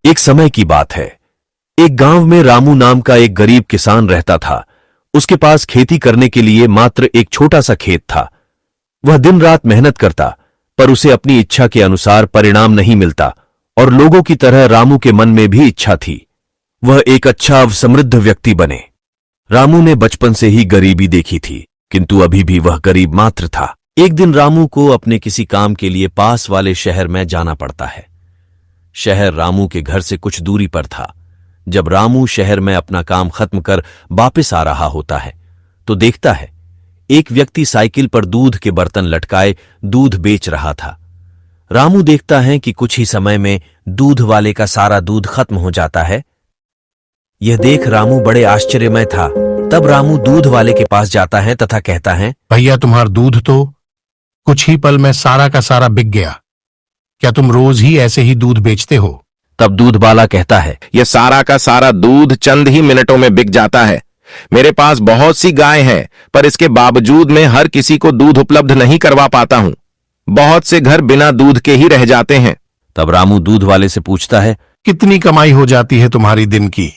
एक समय की बात है। एक गांव में रामू नाम का एक गरीब किसान रहता था। उसके पास खेती करने के लिए मात्र एक छोटा सा खेत था। वह दिन रात मेहनत करता, पर उसे अपनी इच्छा के अनुसार परिणाम नहीं मिलता और लोगों की तरह रामू के मन में भी इच्छा थी वह एक अच्छा और समृद्ध व्यक्ति बने। रामू ने बचपन से ही गरीबी देखी थी, किंतु अभी भी वह गरीब मात्र था। एक दिन रामू को अपने किसी काम के लिए पास वाले शहर में जाना पड़ता है। शहर रामू के घर से कुछ दूरी पर था। जब रामू शहर में अपना काम खत्म कर वापस आ रहा होता है तो देखता है एक व्यक्ति साइकिल पर दूध के बर्तन लटकाए दूध बेच रहा था। रामू देखता है कि कुछ ही समय में दूध वाले का सारा दूध खत्म हो जाता है। यह देख रामू बड़े आश्चर्य में था। तब रामू दूध वाले के पास जाता है तथा कहता है, भैया तुम्हारा दूध तो कुछ ही पल में सारा का सारा बिक गया। क्या तुम रोज ही ऐसे ही दूध बेचते हो? तब दूध वाला कहता है, यह सारा का सारा दूध चंद ही मिनटों में बिक जाता है। मेरे पास बहुत सी गाय हैं, पर इसके बावजूद मैं हर किसी को दूध उपलब्ध नहीं करवा पाता हूं। बहुत से घर बिना दूध के ही रह जाते हैं। तब रामू दूध वाले से पूछता है, कितनी कमाई हो जाती है तुम्हारी दिन की?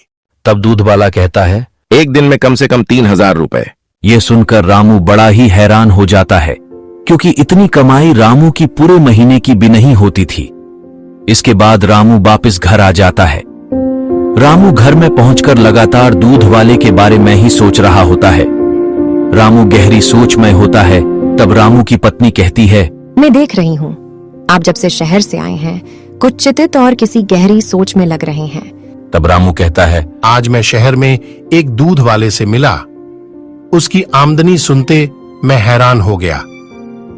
तब दूध वाला कहता है, एक दिन में कम से कम 3000 रुपए। यह सुनकर रामू बड़ा ही हैरान हो जाता है, क्योंकि इतनी कमाई रामू की पूरे महीने की भी नहीं होती थी। इसके बाद रामू वापस घर आ जाता है। रामू घर में पहुंचकर लगातार दूध वाले के बारे में ही सोच रहा होता है। रामू गहरी सोच में होता है। तब रामू की पत्नी कहती है, मैं देख रही हूँ आप जब से शहर से आए हैं कुछ चिंतित और किसी गहरी सोच में लग रहे हैं। तब रामू कहता है, आज मैं शहर में एक दूध वाले से मिला। उसकी आमदनी सुनते मैं हैरान हो गया।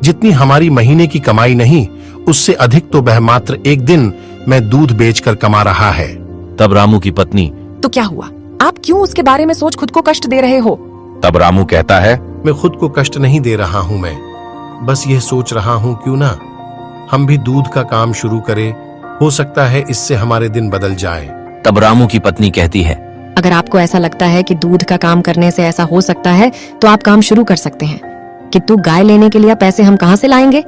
जितनी हमारी महीने की कमाई नहीं, उससे अधिक तो वह मात्र एक दिन में दूध बेचकर कमा रहा है। तब रामू की पत्नी, तो क्या हुआ? आप क्यों उसके बारे में सोच खुद को कष्ट दे रहे हो? तब रामू कहता है, मैं खुद को कष्ट नहीं दे रहा हूं, मैं बस यह सोच रहा हूं क्यों ना हम भी दूध का काम शुरू करें। हो सकता है इससे हमारे दिन बदल जाए। तब रामू की पत्नी कहती है, अगर आपको ऐसा लगता है कि दूध का काम करने से ऐसा हो सकता है तो आप काम शुरू कर सकते हैं, किंतु गाय लेने के लिए पैसे हम कहां से लाएंगे?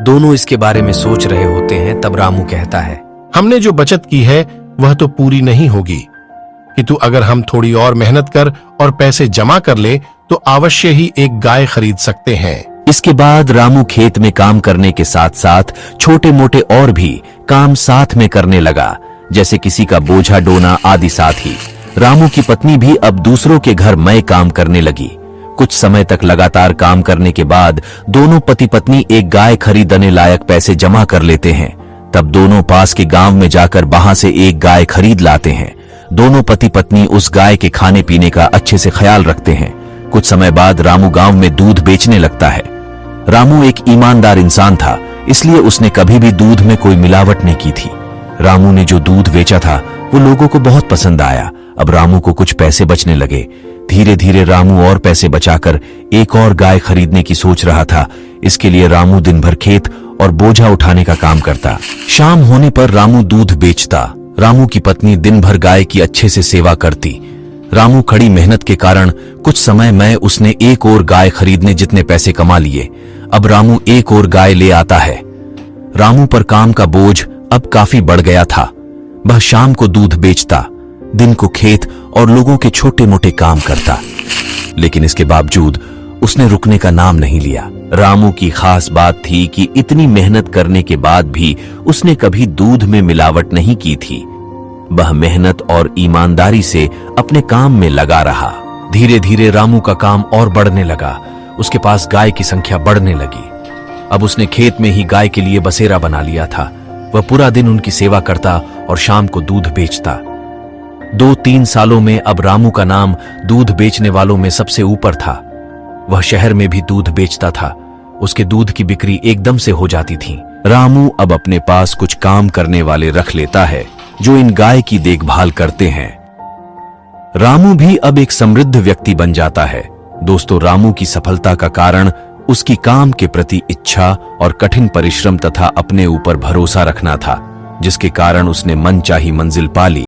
दोनों इसके बारे में सोच रहे होते हैं। तब रामू कहता है, हमने जो बचत की है वह तो पूरी नहीं होगी, किंतु अगर हम थोड़ी और मेहनत कर और पैसे जमा कर ले तो अवश्य ही एक गाय खरीद सकते हैं। इसके बाद रामू खेत में काम करने के साथ साथ छोटे मोटे और भी काम साथ में करने लगा, जैसे किसी का बोझा ढोना आदि। साथ ही रामू की पत्नी भी अब दूसरों के घर में काम करने लगी। कुछ समय तक लगातार काम करने के बाद दोनों पति पत्नी एक गाय खरीदने लायक पैसे जमा कर लेते हैं। तब दोनों पास के गांव में जाकर वहां से एक गाय खरीद लाते हैं। दोनों पति पत्नी उस गाय के खाने पीने का अच्छे से ख्याल रखते हैं। कुछ समय बाद रामू गांव में दूध बेचने लगता है। रामू एक ईमानदार इंसान था, इसलिए उसने कभी भी दूध में कोई मिलावट नहीं की थी। रामू ने जो दूध बेचा था वो लोगों को बहुत पसंद आया। अब रामू को कुछ पैसे बचने लगे। धीरे धीरे रामू और पैसे बचाकर एक और गाय खरीदने की सोच रहा था। इसके लिए रामू दिन भर खेत और बोझा उठाने का काम करता। शाम होने पर रामू दूध बेचता। रामू की पत्नी दिन भर गाय की अच्छे से सेवा करती। रामू कड़ी मेहनत के कारण कुछ समय में उसने एक और गाय खरीदने जितने पैसे कमा लिए। अब रामू एक और गाय ले आता है। रामू पर काम का बोझ अब काफी बढ़ गया था। वह शाम को दूध बेचता, दिन को खेत और लोगों के छोटे मोटे काम करता, लेकिन इसके बावजूद उसने रुकने का नाम नहीं लिया। रामू की खास बात थी कि इतनी मेहनत करने के बाद भी उसने कभी दूध में मिलावट नहीं की थी। वह मेहनत और ईमानदारी से अपने काम में लगा रहा। धीरे धीरे रामू का काम और बढ़ने लगा। उसके पास गाय की संख्या बढ़ने लगी। अब उसने खेत में ही गाय के लिए बसेरा बना लिया था। वह पूरा दिन उनकी सेवा करता और शाम को दूध बेचता। 2-3 सालों में अब रामू का नाम दूध बेचने वालों में सबसे ऊपर था। वह शहर में भी दूध बेचता था। उसके दूध की बिक्री एकदम से हो जाती थी। रामू अब अपने पास कुछ काम करने वाले रख लेता है जो इन गाय की देखभाल करते हैं। रामू भी अब एक समृद्ध व्यक्ति बन जाता है। दोस्तों, रामू की सफलता का कारण उसकी काम के प्रति इच्छा और कठिन परिश्रम तथा अपने ऊपर भरोसा रखना था, जिसके कारण उसने मनचाही मंजिल पा ली।